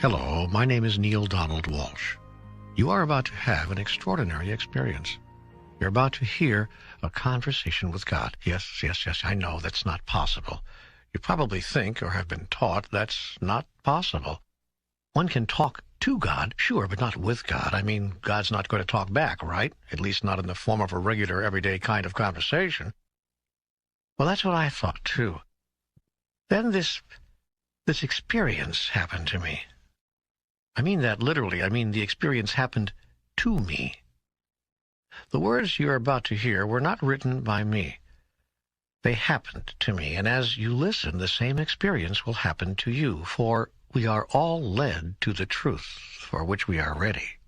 Hello, my name is Neil Donald Walsh. You are about to have an extraordinary experience. You're about to hear a conversation with God. Yes, I know that's not possible. You probably think or have been taught that's not possible. One can talk to God, sure, but not with God. I mean, God's not going to talk back, right? At least not in the form of a regular, everyday kind of conversation. Well, that's what I thought, too. Then this experience happened to me. I mean that literally. I mean the experience happened to me. The words you're about to hear were not written by me. They happened to me, and as you listen, the same experience will happen to you, for we are all led to the truth for which we are ready.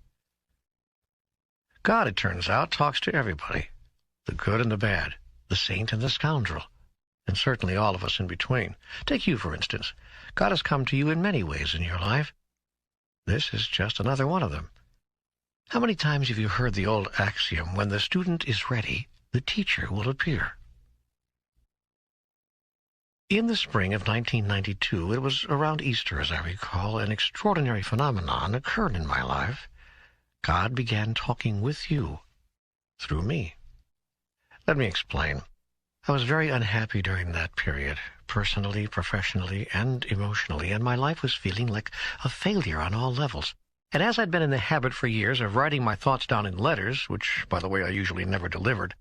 God, it turns out, talks to everybody, the good and the bad, the saint and the scoundrel, and certainly all of us in between. Take you, for instance. God has come to you in many ways in your life. This is just another one of them. How many times have you heard the old axiom, when the student is ready, the teacher will appear? In the spring of 1992, it was around Easter, as I recall, an extraordinary phenomenon occurred in my life. God began talking with you through me. Let me explain. I was very unhappy during that period, personally, professionally, and emotionally, and my life was feeling like a failure on all levels. And as I'd been in the habit for years of writing my thoughts down in letters, which, by the way, I usually never delivered,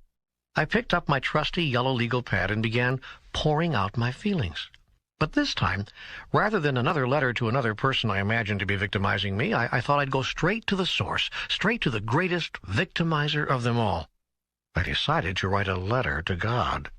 I picked up my trusty yellow legal pad and began pouring out my feelings. But this time, rather than another letter to another person I imagined to be victimizing me, I thought I'd go straight to the source, straight to the greatest victimizer of them all. I decided to write a letter to God.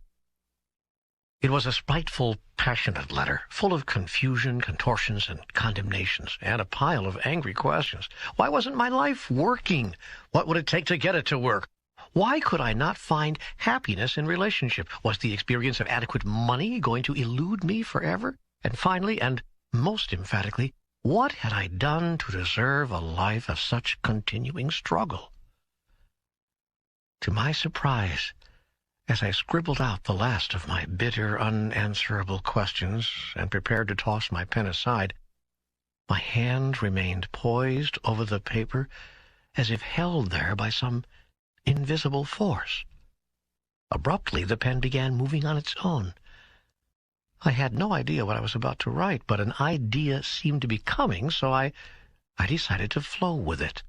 It was a spiteful, passionate letter, full of confusion, contortions, and condemnations, and a pile of angry questions. Why wasn't my life working? What would it take to get it to work? Why could I not find happiness in relationship? Was the experience of adequate money going to elude me forever? And finally, and most emphatically, what had I done to deserve a life of such continuing struggle? To my surprise, as I scribbled out the last of my bitter, unanswerable questions and prepared to toss my pen aside, my hand remained poised over the paper as if held there by some invisible force. Abruptly, the pen began moving on its own. I had no idea what I was about to write, but an idea seemed to be coming, so I decided to flow with it.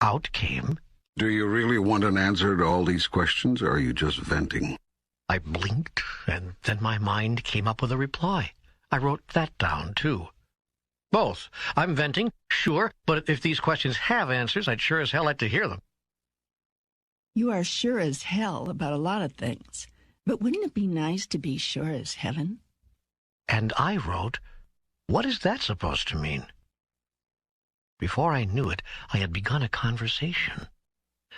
Out came, "Do you really want an answer to all these questions, or are you just venting?" I blinked, and then my mind came up with a reply. I wrote that down, too. Both. I'm venting, sure, but if these questions have answers, I'd sure as hell like to hear them. You are sure as hell about a lot of things, but wouldn't it be nice to be sure as heaven? And I wrote, what is that supposed to mean? Before I knew it, I had begun a conversation,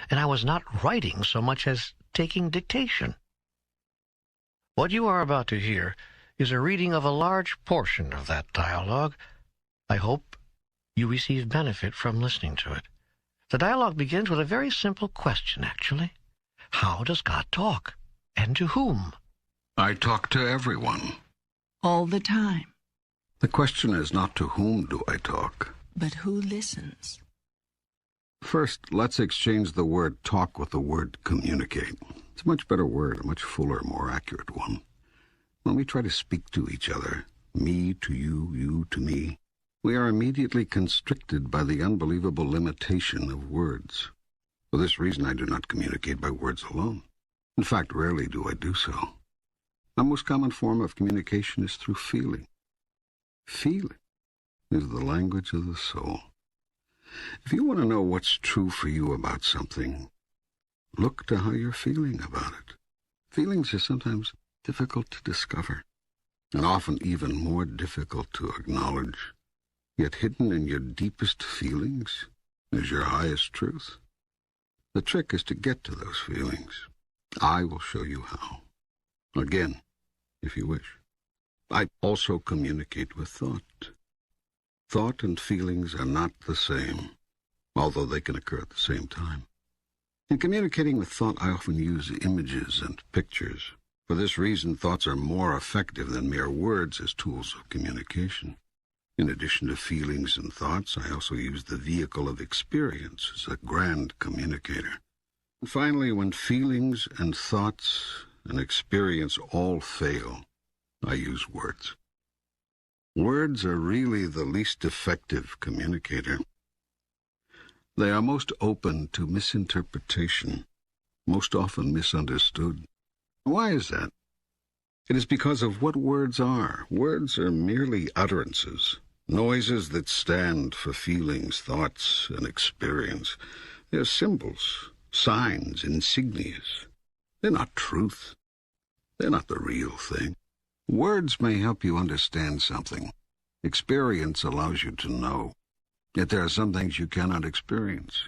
and I was not writing so much as taking dictation. What you are about to hear is a reading of a large portion of that dialogue. I hope you receive benefit from listening to it. The dialogue begins with a very simple question, actually. How does God talk? And to whom? I talk to everyone. All the time. The question is not to whom do I talk, but who listens? First, let's exchange the word talk with the word communicate. It's a much better word, a much fuller, more accurate one. When we try to speak to each other, me to you, you to me, we are immediately constricted by the unbelievable limitation of words. For this reason, I do not communicate by words alone. In fact, rarely do I do so. My most common form of communication is through feeling. Feeling is the language of the soul. If you want to know what's true for you about something, look to how you're feeling about it. Feelings are sometimes difficult to discover, and often even more difficult to acknowledge. Yet hidden in your deepest feelings is your highest truth. The trick is to get to those feelings. I will show you how. Again, if you wish. I also communicate with thought. Thought and feelings are not the same, although they can occur at the same time. In communicating with thought, I often use images and pictures. For this reason, thoughts are more effective than mere words as tools of communication. In addition to feelings and thoughts, I also use the vehicle of experience as a grand communicator. And finally, when feelings and thoughts and experience all fail, I use words. Words are really the least effective communicator. They are most open to misinterpretation, most often misunderstood. Why is that? It is because of what words are. Words are merely utterances, noises that stand for feelings, thoughts, and experience. They are symbols, signs, insignias. They're not truth. They're not the real thing. Words may help you understand something. Experience allows you to know. Yet there are some things you cannot experience.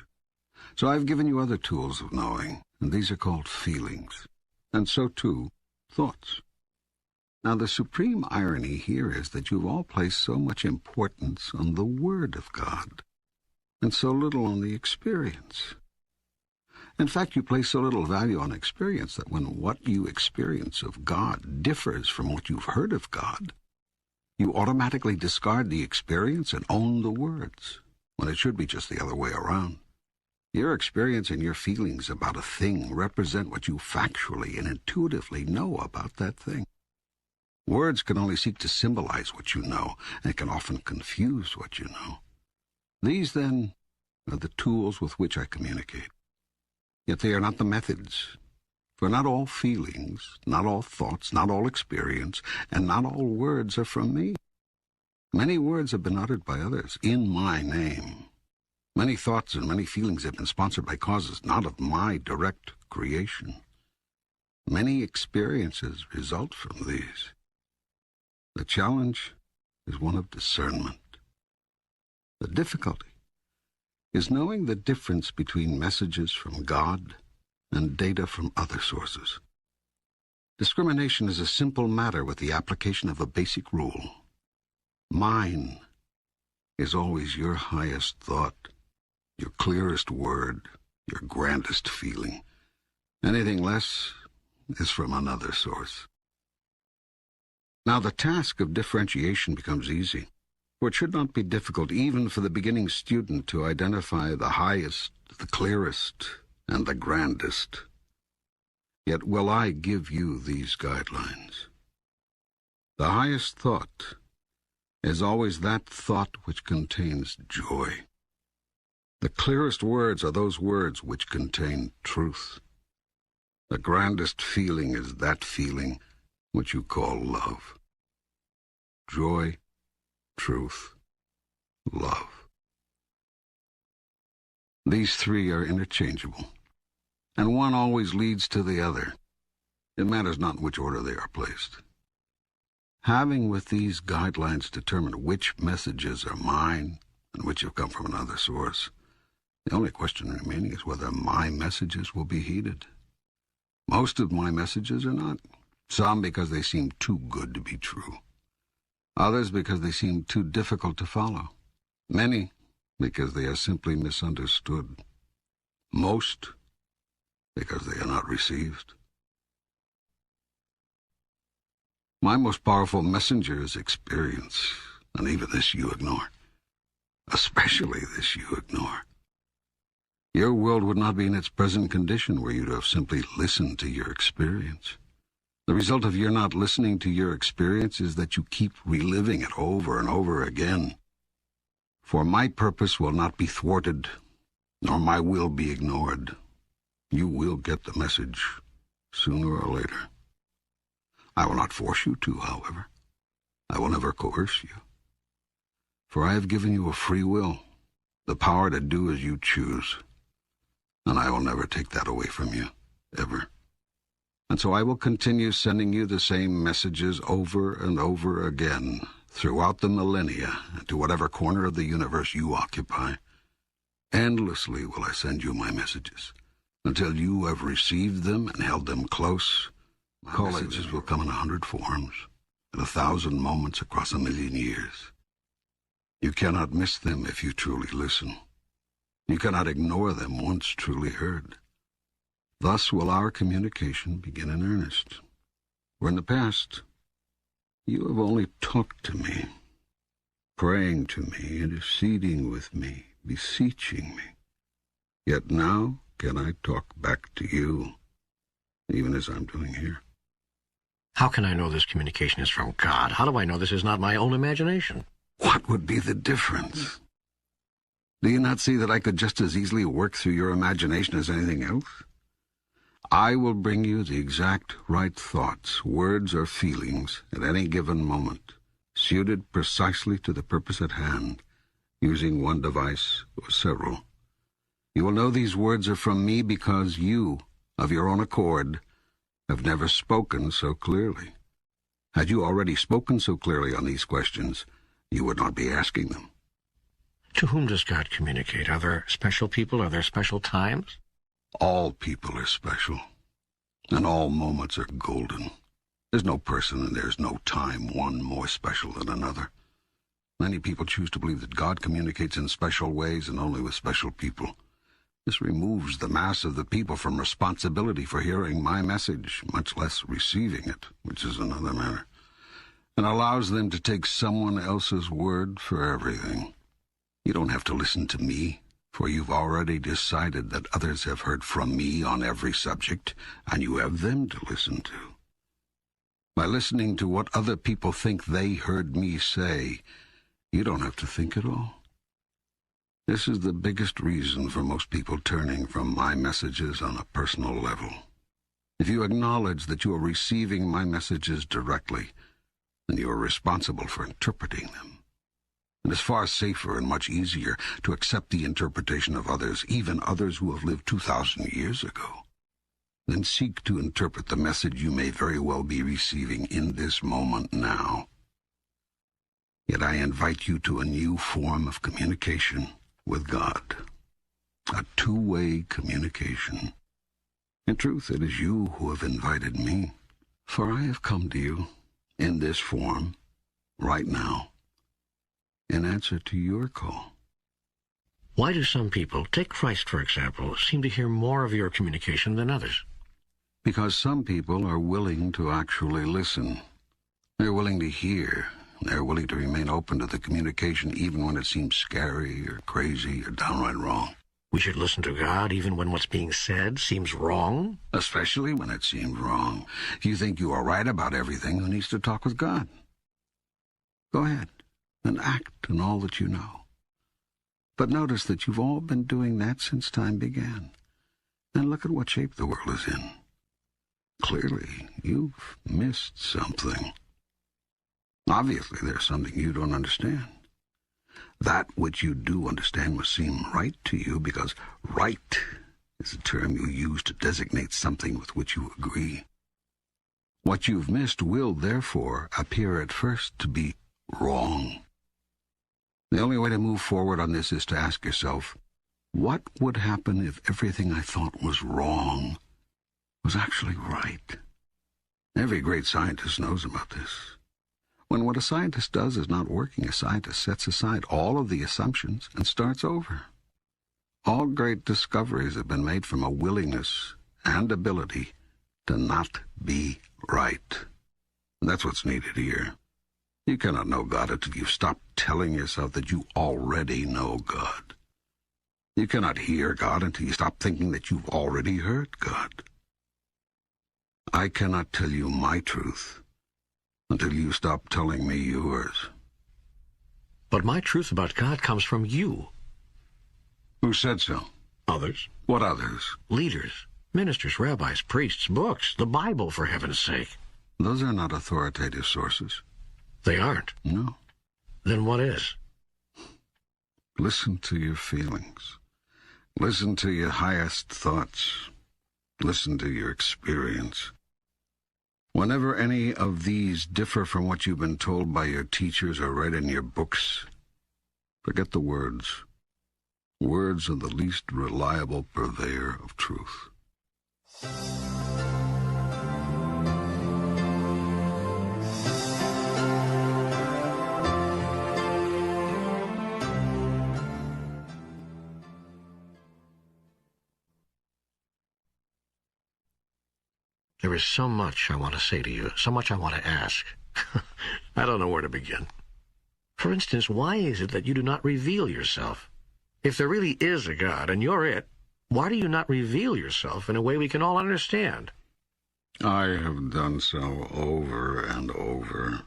So I've given you other tools of knowing, and these are called feelings. And so, too, thoughts. Now, the supreme irony here is that you've all placed so much importance on the Word of God, and so little on the experience. In fact, you place so little value on experience that when what you experience of God differs from what you've heard of God, you automatically discard the experience and own the words, when it should be just the other way around. Your experience and your feelings about a thing represent what you factually and intuitively know about that thing. Words can only seek to symbolize what you know, and can often confuse what you know. These, then, are the tools with which I communicate. Yet they are not the methods. For not all feelings, not all thoughts, not all experience, and not all words are from me. Many words have been uttered by others in my name. Many thoughts and many feelings have been sponsored by causes not of my direct creation. Many experiences result from these. The challenge is one of discernment. The difficulty is knowing the difference between messages from God and data from other sources. Discrimination is a simple matter with the application of a basic rule. Mine is always your highest thought, your clearest word, your grandest feeling. Anything less is from another source. Now the task of differentiation becomes easy, for it should not be difficult even for the beginning student to identify the highest, the clearest, and the grandest. Yet will I give you these guidelines. The highest thought is always that thought which contains joy. The clearest words are those words which contain truth. The grandest feeling is that feeling which you call love. Joy, truth, love. These three are interchangeable, and one always leads to the other. It matters not in which order they are placed. Having with these guidelines determined which messages are mine and which have come from another source, the only question remaining is whether my messages will be heeded. Most of my messages are not. Some because they seem too good to be true. Others because they seem too difficult to follow. Many because they are simply misunderstood. Most because they are not received. My most powerful messenger is experience, and even this you ignore. Especially this you ignore. Your world would not be in its present condition were you to have simply listened to your experience. The result of your not listening to your experience is that you keep reliving it over and over again. For my purpose will not be thwarted, nor my will be ignored. You will get the message, sooner or later. I will not force you to, however. I will never coerce you. For I have given you a free will, the power to do as you choose. And I will never take that away from you, ever. And so I will continue sending you the same messages over and over again, throughout the millennia, and to whatever corner of the universe you occupy. Endlessly will I send you my messages, until you have received them and held them close. My messages will come in 100 forms, at 1,000 moments across 1,000,000 years. You cannot miss them if you truly listen. You cannot ignore them once truly heard. Thus will our communication begin in earnest. For in the past, you have only talked to me. praying to me, interceding with me, beseeching me. Yet now can I talk back to you, even as I'm doing here. How can I know this communication is from God? How do I know this is not my own imagination? What would be the difference? Do you not see that I could just as easily work through your imagination as anything else? I will bring you the exact right thoughts, words, or feelings at any given moment, suited precisely to the purpose at hand, using one device or several. You will know these words are from me because you, of your own accord, have never spoken so clearly. Had you already spoken so clearly on these questions, you would not be asking them. To whom does God communicate? Are there special people? Are there special times? All people are special, and all moments are golden. There's no person and there's no time one more special than another. Many people choose to believe that God communicates in special ways and only with special people. This removes the mass of the people from responsibility for hearing my message, much less receiving it, which is another matter, and allows them to take someone else's word for everything. You don't have to listen to me, for you've already decided that others have heard from me on every subject, and you have them to listen to. By listening to what other people think they heard me say, you don't have to think at all. This is the biggest reason for most people turning from my messages on a personal level. If you acknowledge that you are receiving my messages directly, then you are responsible for interpreting them. It is far safer and much easier to accept the interpretation of others, even others who have lived 2,000 years ago, than seek to interpret the message you may very well be receiving in this moment now. Yet I invite you to a new form of communication with God, a two-way communication. In truth, it is you who have invited me, for I have come to you in this form, right now, in answer to your call. Why do some people, take Christ for example, seem to hear more of your communication than others? Because some people are willing to actually listen. They're willing to hear. They're willing to remain open to the communication even when it seems scary or crazy or downright wrong. We should listen to God even when what's being said seems wrong? Especially when it seems wrong. If you think you are right about everything, who needs to talk with God? Go ahead and act on all that you know. But notice that you've all been doing that since time began. And look at what shape the world is in. Clearly, you've missed something. Obviously, there's something you don't understand. That which you do understand must seem right to you, because right is a term you use to designate something with which you agree. What you've missed will, therefore, appear at first to be wrong. The only way to move forward on this is to ask yourself, what would happen if everything I thought was wrong was actually right? Every great scientist knows about this. When what a scientist does is not working, a scientist sets aside all of the assumptions and starts over. All great discoveries have been made from a willingness and ability to not be right. And that's what's needed here. You cannot know God until you stop telling yourself that you already know God. You cannot hear God until you stop thinking that you've already heard God. I cannot tell you my truth until you stop telling me yours. But my truth about God comes from you. Who said so? Others. What others? Leaders, ministers, rabbis, priests, books, the Bible, for heaven's sake. Those are not authoritative sources. They aren't. No. Then what is? Listen to your feelings. Listen to your highest thoughts. Listen to your experience. Whenever any of these differ from what you've been told by your teachers or read in your books, forget the words. Words are the least reliable purveyor of truth. There is so much I want to say to you, so much I want to ask. I don't know where to begin. For instance, why is it that you do not reveal yourself? If there really is a God, and you're it, why do you not reveal yourself in a way we can all understand? I have done so over and over.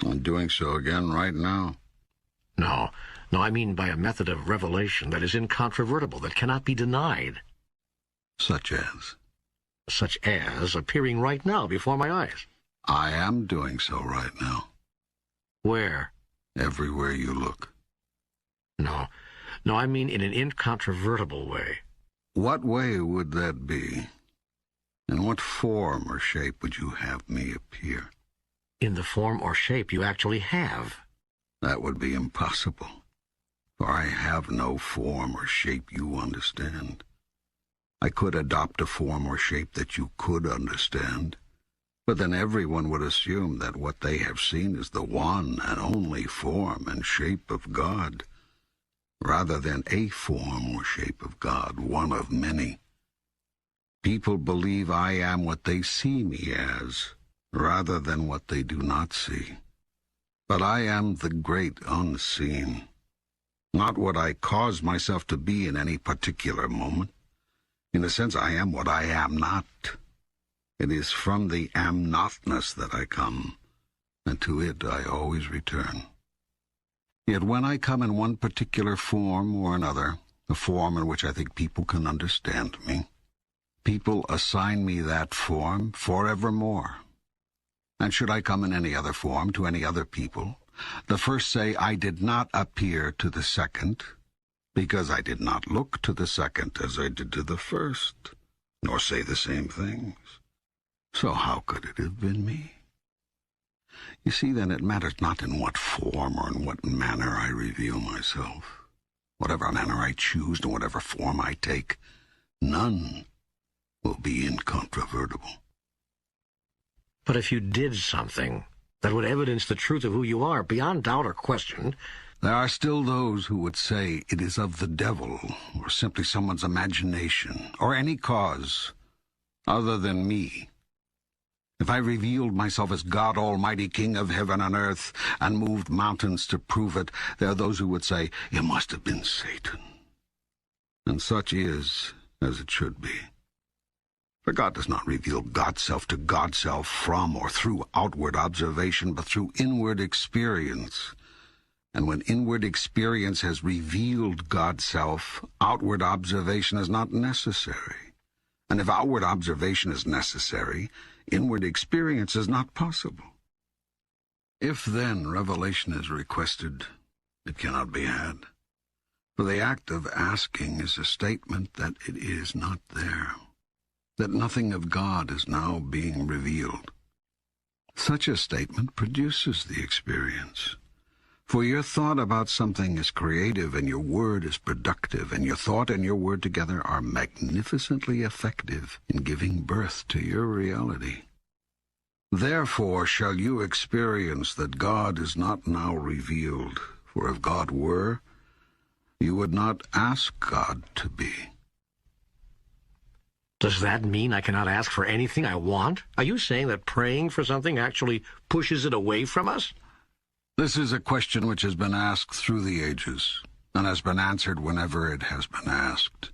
I'm doing so again right now. No, I mean by a method of revelation that is incontrovertible, that cannot be denied. Such as? Such as appearing right now before my eyes. I am doing so right now. Where? Everywhere you look. No, I mean in an incontrovertible way. What way would that be? In what form or shape would you have me appear? In the form or shape you actually have. That would be impossible, for I have no form or shape you understand. I could adopt a form or shape that you could understand, but then everyone would assume that what they have seen is the one and only form and shape of God, rather than a form or shape of God, one of many. People believe I am what they see me as, rather than what they do not see. But I am the great unseen, not what I cause myself to be in any particular moment. In a sense, I am what I am not. It is from the am-notness that I come, and to it I always return. Yet when I come in one particular form or another, a form in which I think people can understand me, people assign me that form forevermore. And should I come in any other form to any other people, the first say I did not appear to the second, because I did not look to the second as I did to the first, nor say the same things. So how could it have been me? You see, then, it matters not in what form or in what manner I reveal myself. Whatever manner I choose and whatever form I take, none will be incontrovertible. But if you did something that would evidence the truth of who you are, beyond doubt or question, there are still those who would say it is of the devil, or simply someone's imagination, or any cause other than me. If I revealed myself as God Almighty, King of heaven and earth, and moved mountains to prove it, there are those who would say, it must have been Satan. And such is as it should be. For God does not reveal God's self to God's self from or through outward observation, but through inward experience. And when inward experience has revealed God's self, outward observation is not necessary. And if outward observation is necessary, inward experience is not possible. If then revelation is requested, it cannot be had. For the act of asking is a statement that it is not there, that nothing of God is now being revealed. Such a statement produces the experience. For your thought about something is creative, and your word is productive, and your thought and your word together are magnificently effective in giving birth to your reality. Therefore shall you experience that God is not now revealed, for if God were, you would not ask God to be. Does that mean I cannot ask for anything I want? Are you saying that praying for something actually pushes it away from us? This is a question which has been asked through the ages, and has been answered whenever it has been asked.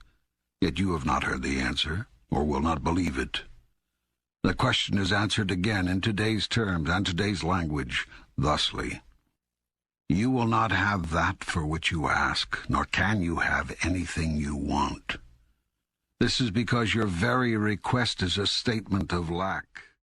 Yet you have not heard the answer, or will not believe it. The question is answered again in today's terms and today's language, thusly. You will not have that for which you ask, nor can you have anything you want. This is because your very request is a statement of lack.